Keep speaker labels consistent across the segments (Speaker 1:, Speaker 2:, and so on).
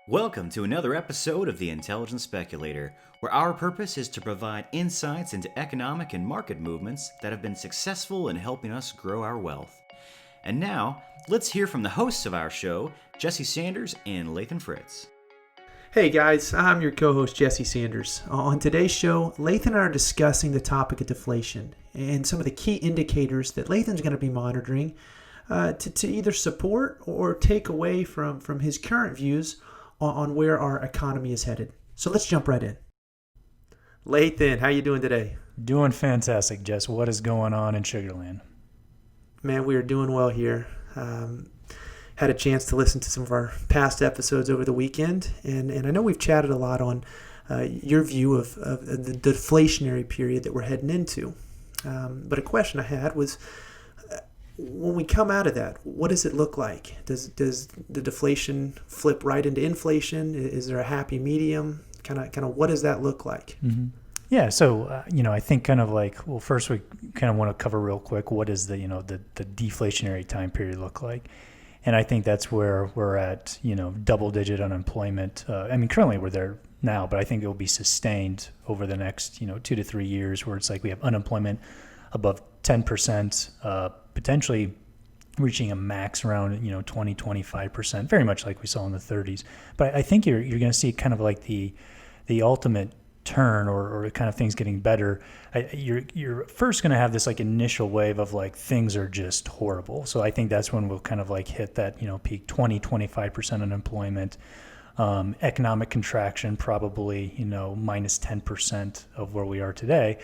Speaker 1: Welcome to another episode of The Intelligent Speculator, where our purpose is to provide insights into economic and market movements that have been successful in helping us grow our wealth. And now, let's hear from the hosts of our show, Jesse Sanders and Lathan Fritz.
Speaker 2: Hey guys, I'm your co-host Jesse Sanders. On today's show, Lathan and I are discussing the topic of deflation and some of the key indicators that Lathan's going to be monitoring to either support or take away from his current views on where our economy is headed. So let's jump right in. Lathan, how you doing today?
Speaker 3: Doing fantastic, Jess. What is going on in Sugarland?
Speaker 2: Man, we are doing well here. Had a chance to listen to some of our past episodes over the weekend, and I know we've chatted a lot on your view of the deflationary period that we're heading into. But a question I had was, when we come out of that, what does it look like? Does the deflation flip right into inflation? Is there a happy medium? Kind of what does that look like?
Speaker 3: Mm-hmm. Yeah, so I think first we kind of want to cover real quick what is the deflationary time period look like, and I think that's where we're at. Double-digit unemployment. Currently we're there now, but I think it will be sustained over the next 2 to 3 years, where it's like we have unemployment above 10%. Potentially reaching a max around 20-25%, very much like we saw in the 30s. But I think you're going to see kind of like the ultimate turn or kind of things getting better. You're first going to have this like initial wave of like things are just horrible. So I think that's when we'll kind of like hit that peak 20-25% unemployment, economic contraction probably minus 10% of where we are today.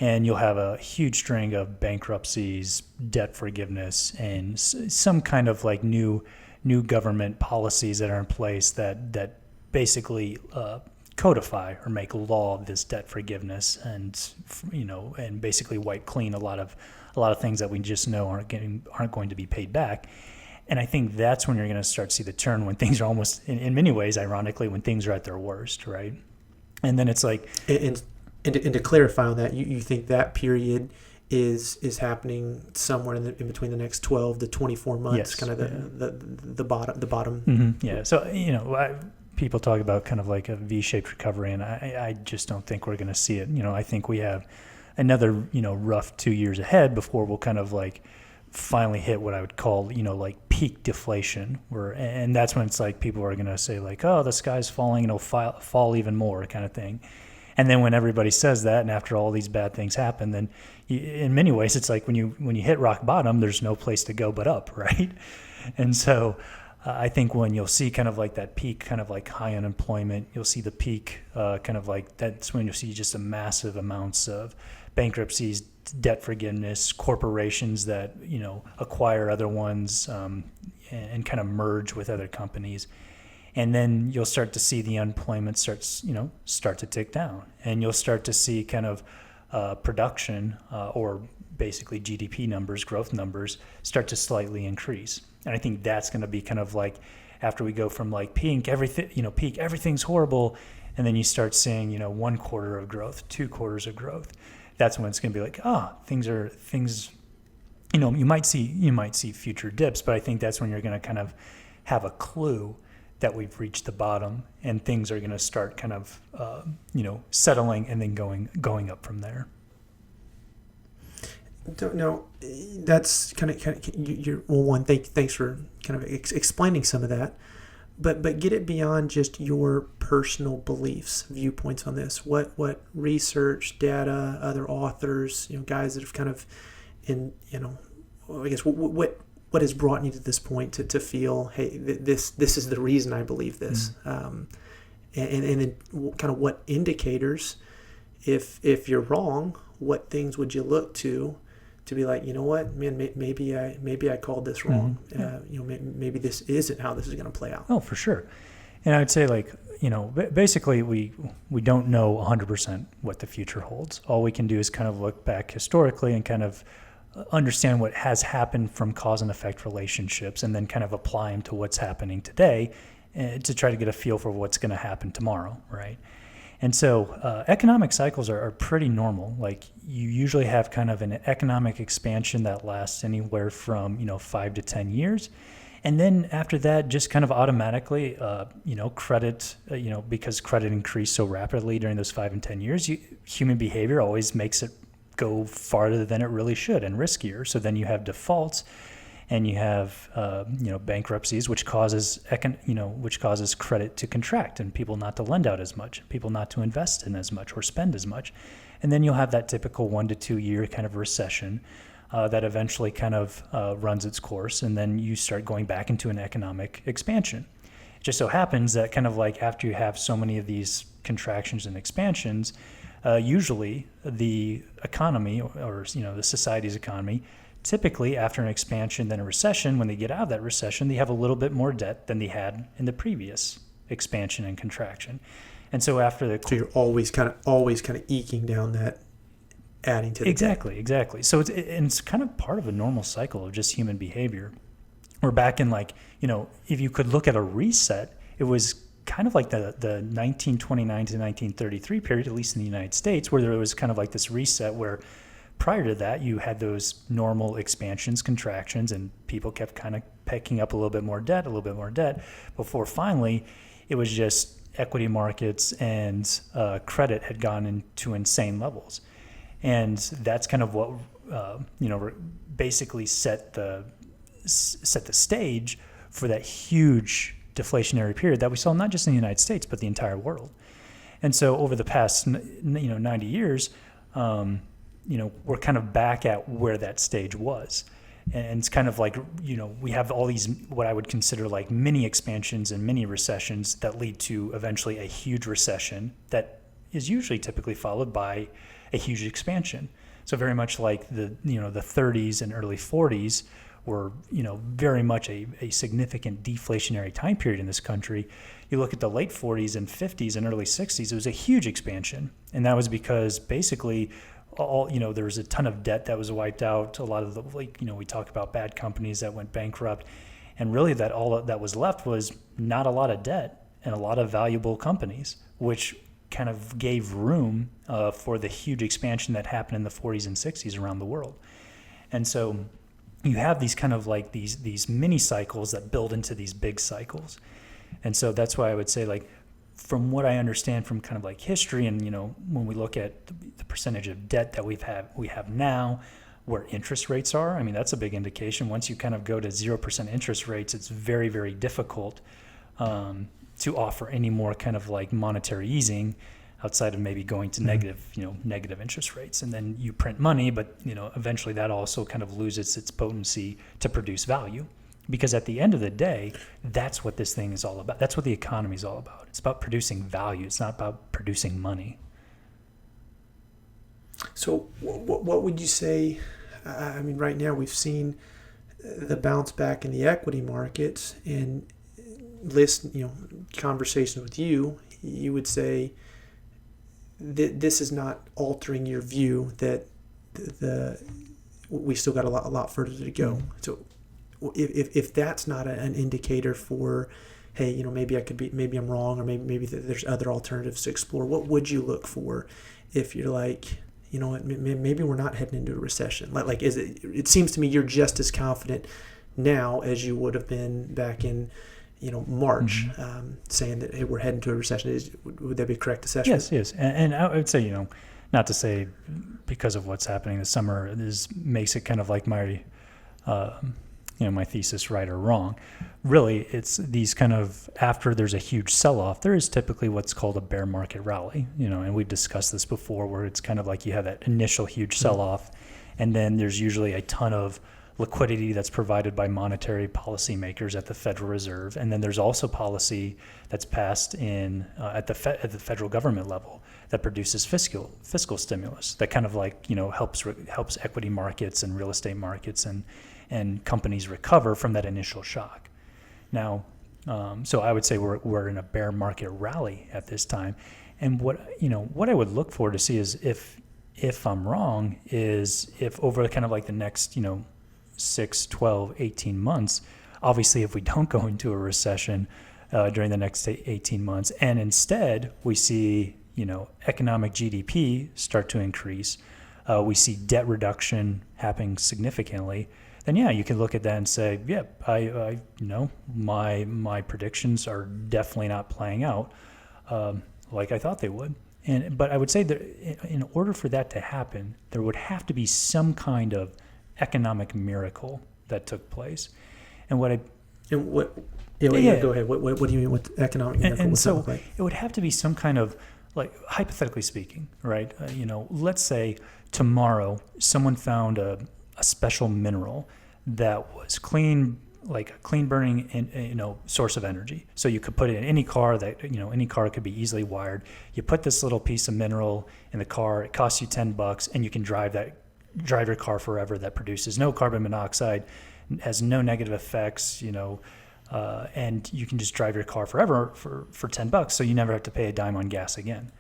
Speaker 3: And you'll have a huge string of bankruptcies, debt forgiveness, and some kind of like new government policies that are in place that basically codify or make law of this debt forgiveness, and basically wipe clean a lot of things that we just know aren't going to be paid back. And I think that's when you're going to start to see the turn, when things are almost, in many ways, ironically, when things are at their worst, right? And then it's like.
Speaker 2: And to clarify on that, you think that period is happening somewhere in between the next 12 to 24 months,
Speaker 3: yes,
Speaker 2: kind of the bottom.
Speaker 3: Mm-hmm. Yeah. So people talk about kind of like a V-shaped recovery, and I just don't think we're going to see it. I think we have another rough 2 years ahead before we'll kind of like finally hit what I would call like peak deflation, and that's when it's like people are going to say like, oh, the sky's falling and it'll fall even more, kind of thing. And then when everybody says that, and after all these bad things happen, then in many ways it's like when you hit rock bottom, there's no place to go but up, right? And so I think when you'll see kind of like that peak, kind of like high unemployment, you'll see the peak, kind of like that's when you'll see just a massive amounts of bankruptcies, debt forgiveness, corporations that acquire other ones, and kind of merge with other companies. And then you'll start to see the unemployment start to tick down, and you'll start to see kind of production or basically GDP numbers, growth numbers, start to slightly increase. And I think that's going to be kind of like after we go from like peak everything's horrible, and then you start seeing 1 quarter of growth, 2 quarters of growth. That's when it's going to be like things. You might see future dips, but I think that's when you're going to kind of have a clue that we've reached the bottom, and things are going to start kind of, settling and then going up from there.
Speaker 2: No, that's kind of you're well. One, thanks for kind of explaining some of that, but get it beyond just your personal beliefs, viewpoints on this. What research, data, other authors, guys that have kind of, I guess what has brought you to this point to feel, hey, this is the reason I believe this, and then kind of what indicators, if you're wrong, what things would you look to be like, what, man, maybe I called this wrong, maybe this isn't how this is going to play out.
Speaker 3: Oh, for sure. And I would say basically we don't know 100% what the future holds. All we can do is kind of look back historically and kind of understand what has happened from cause and effect relationships, and then kind of apply them to what's happening today, to try to get a feel for what's going to happen tomorrow, right? And so economic cycles are pretty normal. Like you usually have kind of an economic expansion that lasts anywhere from 5 to 10 years, And then after that, just kind of automatically, credit, because credit increased so rapidly during those 5 and 10 years, human behavior always makes it go farther than it really should and riskier. So then you have defaults, and you have bankruptcies, which causes credit to contract and people not to lend out as much, people not to invest in as much or spend as much. And then you'll have that typical 1 to 2 year kind of recession that eventually kind of runs its course, and then you start going back into an economic expansion. It just so happens that kind of like after you have so many of these contractions and expansions, usually the economy or the society's economy, typically after an expansion then a recession, when they get out of that recession, they have a little bit more debt than they had in the previous expansion and contraction. And so after the...
Speaker 2: So you're always kind of eking down that, adding to the
Speaker 3: Exactly. So it's kind of part of a normal cycle of just human behavior. We're back in if you could look at a reset, it was kind of like the 1929 to 1933 period, at least in the United States, where there was kind of like this reset where prior to that you had those normal expansions, contractions, and people kept kind of picking up a little bit more debt, before finally it was just equity markets and credit had gone into insane levels. And that's kind of what basically set the stage for that huge deflationary period that we saw not just in the United States but the entire world. And so over the past 90 years, we're kind of back at where that stage was. And it's kind of like, we have all these what I would consider like mini expansions and mini recessions that lead to eventually a huge recession that is usually typically followed by a huge expansion. So very much like the 30s and early 40s were, very much a significant deflationary time period in this country. You look at the late 40s and 50s and early 60s, it was a huge expansion. And that was because basically there was a ton of debt that was wiped out. A lot of we talk about bad companies that went bankrupt. And really all that was left was not a lot of debt and a lot of valuable companies, which kind of gave room for the huge expansion that happened in the 40s and 60s around the world. And so you have these kind of like these mini cycles that build into these big cycles. And so that's why I would say, like, from what I understand from kind of like history and, when we look at the percentage of debt that we have now, where interest rates are, I mean, that's a big indication. Once you kind of go to 0% interest rates, it's very, very difficult to offer any more kind of like monetary easing outside of maybe going to negative interest rates. And then you print money, but eventually that also kind of loses its potency to produce value. Because at the end of the day, that's what this thing is all about. That's what the economy is all about. It's about producing value. It's not about producing money.
Speaker 2: So what would you say? I mean, right now we've seen the bounce back in the equity markets, and conversations with you would say that this is not altering your view that we still got a lot further to go. Mm-hmm. So if that's not an indicator for, hey, maybe I'm wrong, or maybe there's other alternatives to explore, what would you look for if you're like, maybe we're not heading into a recession? Like, is it? It seems to me you're just as confident now as you would have been back in, March, mm-hmm. Saying that, hey, we're heading to a recession. Would that be a correct assessment?
Speaker 3: Yes. And I would say, not to say because of what's happening this summer, this makes it kind of like my, my thesis right or wrong. Really, it's these kind of, after there's a huge sell-off, there is typically what's called a bear market rally, and we've discussed this before, where it's kind of like you have that initial huge sell-off, and then there's usually a ton of liquidity that's provided by monetary policymakers at the Federal Reserve, and then there's also policy that's passed in at the federal government level that produces fiscal stimulus that kind of like helps equity markets and real estate markets and companies recover from that initial shock. Now, so I would say we're in a bear market rally at this time, and what I would look for to see is if I'm wrong, is if over kind of like the next 6, 12, 18 months, obviously if we don't go into a recession during the next 18 months, and instead we see economic GDP start to increase, we see debt reduction happening significantly, then yeah, you can look at that and say, yeah, I my predictions are definitely not playing out like I thought they would. But I would say that in order for that to happen, there would have to be some kind of economic miracle that took place. And what I
Speaker 2: Go ahead. What do you mean with economic miracle?
Speaker 3: and
Speaker 2: What's that
Speaker 3: so
Speaker 2: look like?
Speaker 3: it would have to be some kind of, like, hypothetically speaking, right? Let's say tomorrow someone found a special mineral that was clean, like a clean burning, source of energy. So you could put it in any car any car could be easily wired. You put this little piece of mineral in the car. It costs you $10, and you can drive your car forever. That produces no carbon monoxide, has no negative effects, and you can just drive your car forever for $10. So you never have to pay a dime on gas again.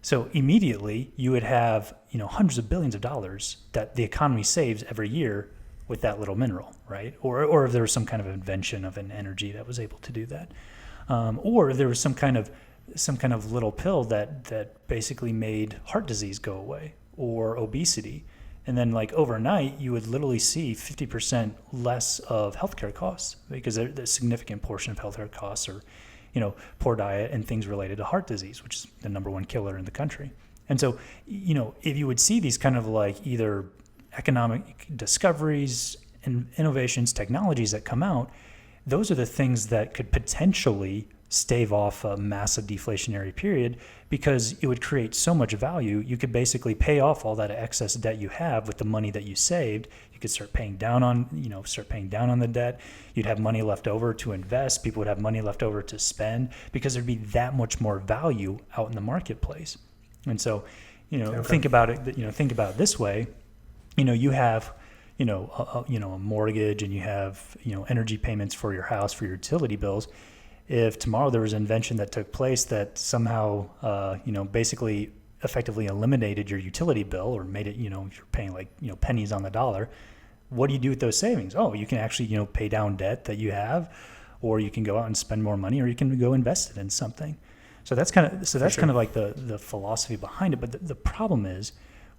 Speaker 3: So immediately you would have, hundreds of billions of dollars that the economy saves every year with that little mineral, right? Or if there was some kind of invention of an energy that was able to do that, or if there was some kind of little pill that basically made heart disease go away, or obesity, and then like overnight you would literally see 50% less of healthcare costs, because the significant portion of healthcare costs are, poor diet and things related to heart disease, which is the number one killer in the country. And so, if you would see these kind of like either economic discoveries and innovations, technologies that come out, those are the things that could potentially stave off a massive deflationary period, because it would create so much value. You could basically pay off all that excess debt you have with the money that you saved. You could start paying down on the debt. You'd have money left over to invest. People would have money left over to spend, because there'd be that much more value out in the marketplace. And so, think about it. Think about it this way. You have, a mortgage, and you have, energy payments for your house, for your utility bills. If tomorrow there was an invention that took place that somehow, basically effectively eliminated your utility bill, or made it, you're paying like, pennies on the dollar, what do you do with those savings? Oh, you can actually, pay down debt that you have, or you can go out and spend more money, or you can go invest it in something. So that's kind of like the philosophy behind it. But the problem is,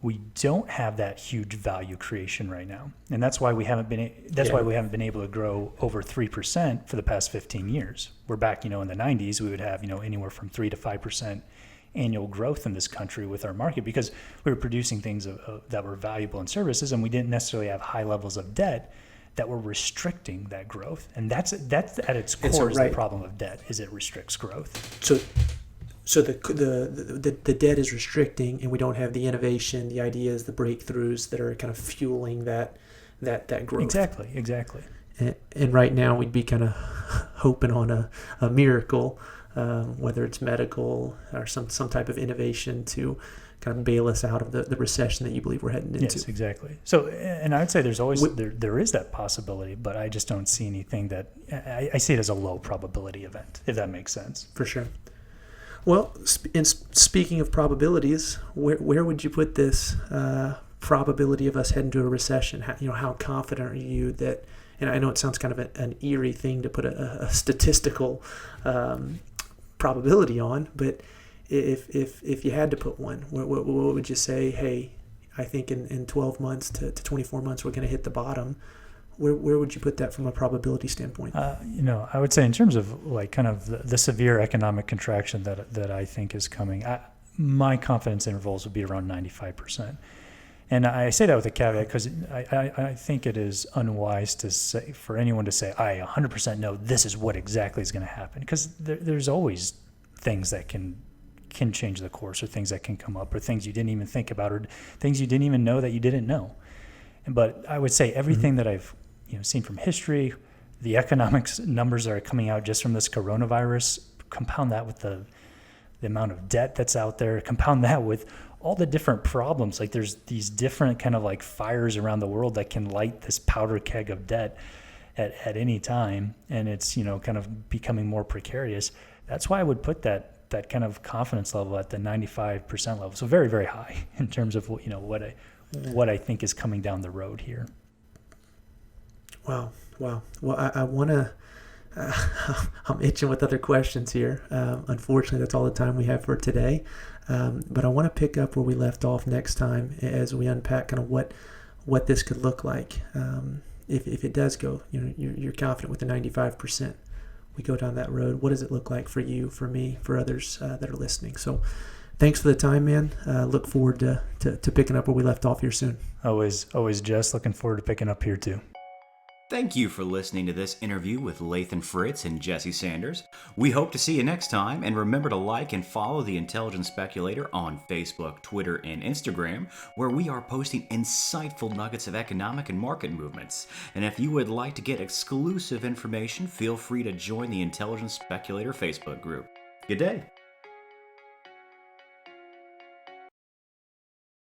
Speaker 3: we don't have that huge value creation right now, and that's why we haven't been. Why we haven't been able to grow over 3% for the past 15 years. We're back, in the 90s, we would have, anywhere from 3 to 5% annual growth in this country with our market, because we were producing things that were valuable in services, and we didn't necessarily have high levels of debt that were restricting that growth. And that's at its core is the problem of debt, is it restricts growth.
Speaker 2: So the debt is restricting, and we don't have the innovation, the ideas, the breakthroughs that are kind of fueling that growth.
Speaker 3: Exactly.
Speaker 2: And right now we'd be kind of hoping on a miracle, whether it's medical or some type of innovation to kind of bail us out of the recession that you believe we're heading into.
Speaker 3: Yes, exactly. So, and I would say there's always there is that possibility, but I just don't see anything that I see it as a low probability event, if that makes sense.
Speaker 2: For sure. Well, speaking of probabilities, where would you put this probability of us heading to a recession? How confident are you that? And I know it sounds kind of an eerie thing to put a statistical probability on, but if you had to put one, what would you say? Hey, I think in 12 months to 24 months we're going to hit the bottom. Where would you put that from a probability standpoint?
Speaker 3: I would say in terms of like kind of the severe economic contraction that I think is coming, my confidence intervals would be around 95%. And I say that with a caveat because I think it is unwise to say for anyone to say, I 100% know this is what exactly is going to happen, because there's always things that can change the course, or things that can come up, or things you didn't even think about, or things you didn't even know that you didn't know. But I would say everything that I've seen from history, the economics numbers that are coming out just from this coronavirus, compound that with the amount of debt that's out there, compound that with all the different problems. Like there's these different kind of like fires around the world that can light this powder keg of debt at any time, and it's kind of becoming more precarious. That's why I would put that kind of confidence level at the 95% level, so very, very high in terms of what I think is coming down the road here.
Speaker 2: Wow. Well, I want to, I'm itching with other questions here. Unfortunately, that's all the time we have for today. But I want to pick up where we left off next time as we unpack kind of what this could look like. if it does go, you're confident with the 95%, we go down that road. What does it look like for you, for me, for others that are listening? So thanks for the time, man. Look forward to picking up where we left off here soon.
Speaker 3: Always, Jess. Looking forward to picking up here too.
Speaker 1: Thank you for listening to this interview with Lathan Fritz and Jesse Sanders. We hope to see you next time, and remember to like and follow The Intelligent Speculator on Facebook, Twitter, and Instagram, where we are posting insightful nuggets of economic and market movements. And if you would like to get exclusive information, feel free to join the Intelligent Speculator Facebook group. Good day.